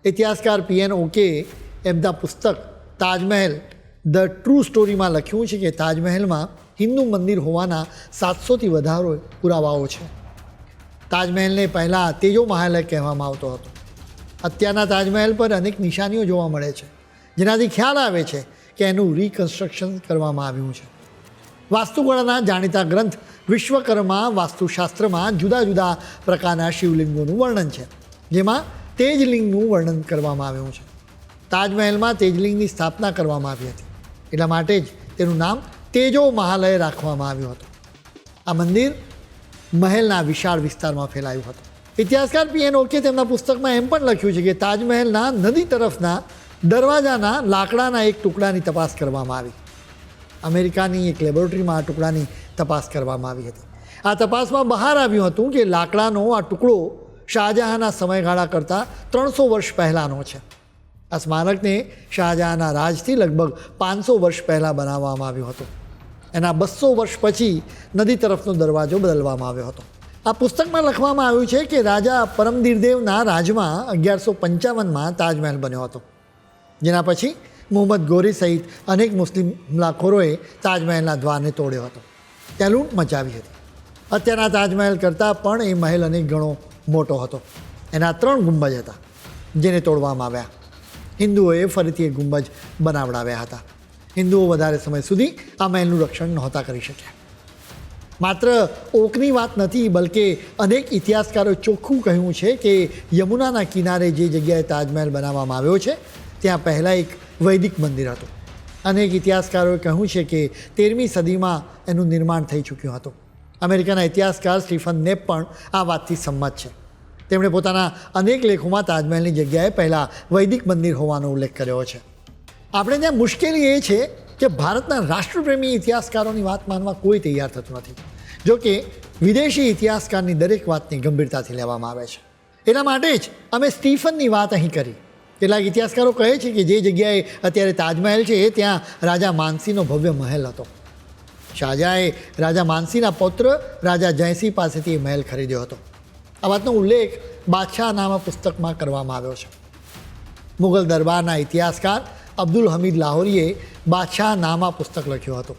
ઇતિહાસકાર PN okay એમના પુસ્તક Taj Mahal the true સ્ટોરીમાં લખ્યું છે કે તાજમહેલમાં હિન્દુ મંદિર હોવાના 700થી વધારે પુરાવાઓ છે. તાજમહેલને પહેલાં તેજો મહાલ કહેવામાં આવતો હતો. અત્યારના તાજમહેલ પર અનેક નિશાનીઓ જોવા મળે છે, જેનાથી ખ્યાલ આવે છે કે એનું રિકન્સ્ટ્રક્શન કરવામાં આવ્યું છે. વાસ્તુકળાના જાણીતા ગ્રંથ વિશ્વકર્મા વાસ્તુશાસ્ત્રમાં જુદા જુદા પ્રકારના શિવલિંગોનું વર્ણન છે, જેમાં તેજલિંગનું વર્ણન કરવામાં આવ્યું છે. તાજમહેલમાં તેજલિંગની સ્થાપના કરવામાં આવી હતી, એટલા માટે જ તેનું નામ તેજો મહાલય રાખવામાં આવ્યું હતું. આ મંદિર મહેલના વિશાળ વિસ્તારમાં ફેલાયું હતું. ઇતિહાસકાર PN ઓકે તેમના પુસ્તકમાં એમ પણ લખ્યું છે કે તાજમહેલના નદી તરફના દરવાજાના લાકડાના એક ટુકડાની તપાસ કરવામાં આવી. અમેરિકાની એક લેબોરેટરીમાં આ ટુકડાની તપાસ કરવામાં આવી હતી. આ તપાસમાં બહાર આવ્યું હતું કે લાકડાનો આ ટુકડો શાહજહાંના સમયગાળા કરતાં 300 વર્ષ પહેલાંનો છે. આ સ્મારકને શાહજહાંના રાજથી લગભગ 500 વર્ષ પહેલાં બનાવવામાં આવ્યું હતું. એના 200 વર્ષ પછી નદી તરફનો દરવાજો બદલવામાં આવ્યો હતો. આ પુસ્તકમાં લખવામાં આવ્યું છે કે રાજા પરમદીરદેવના રાજમાં 1155માં તાજમહેલ બન્યો હતો, જેના પછી મુહમ્મદ ગોરી સહિત અનેક મુસ્લિમ હુમલાખોરોએ તાજમહેલના દ્વારને તોડ્યો હતો. ત્યાં લૂંટ મચાવી હતી. અત્યારના તાજમહેલ કરતાં પણ એ મહેલ અનેક ગણો મોટો હતો. એના 3 ગુંબજ હતા, જેને તોડવામાં આવ્યા. હિન્દુઓએ ફરીથી એક ગુંબજ બનાવડાવ્યા હતા. હિન્દુઓ વધારે સમય સુધી આ મહેલનું રક્ષણ નહોતા કરી શક્યા. માત્ર ઓકની વાત નથી, બલકે અનેક ઇતિહાસકારોએ ચોખ્ખું કહ્યું છે કે યમુનાના કિનારે જે જગ્યાએ તાજમહેલ બનાવવામાં આવ્યો છે ત્યાં પહેલાં એક વૈદિક મંદિર હતું. અનેક ઇતિહાસકારોએ કહ્યું છે કે 13મી સદીમાં એનું નિર્માણ થઈ ચૂક્યું હતું. અમેરિકાના ઇતિહાસકાર સ્ટીફન નેપ પણ આ વાતથી સંમત છે. તેમણે પોતાના અનેક લેખોમાં તાજમહેલની જગ્યાએ પહેલાં વૈદિક મંદિર હોવાનો ઉલ્લેખ કર્યો છે. આપણે ત્યાં મુશ્કેલી એ છે કે ભારતના રાષ્ટ્રપ્રેમી ઇતિહાસકારોની વાત માનવા કોઈ તૈયાર થતું નથી. જો કે વિદેશી ઇતિહાસકારની દરેક વાતની ગંભીરતાથી લેવામાં આવે છે. એના માટે જ અમે સ્ટીફનની વાત અહીં કરી. કેટલાક ઇતિહાસકારો કહે છે કે જે જગ્યાએ અત્યારે તાજમહેલ છે ત્યાં રાજા માનસીનો ભવ્ય મહેલ હતો. શાહજહાંએ રાજા માનસીના પૌત્ર રાજા જયસિંહ પાસેથી એ મહેલ ખરીદ્યો હતો. આ વાતનો ઉલ્લેખ બાદશાહનામા પુસ્તકમાં કરવામાં આવ્યો છે. મુગલ દરબારના ઇતિહાસકાર અબ્દુલ હમીદ લાહોરીએ બાદશાહનામા પુસ્તક લખ્યું હતું.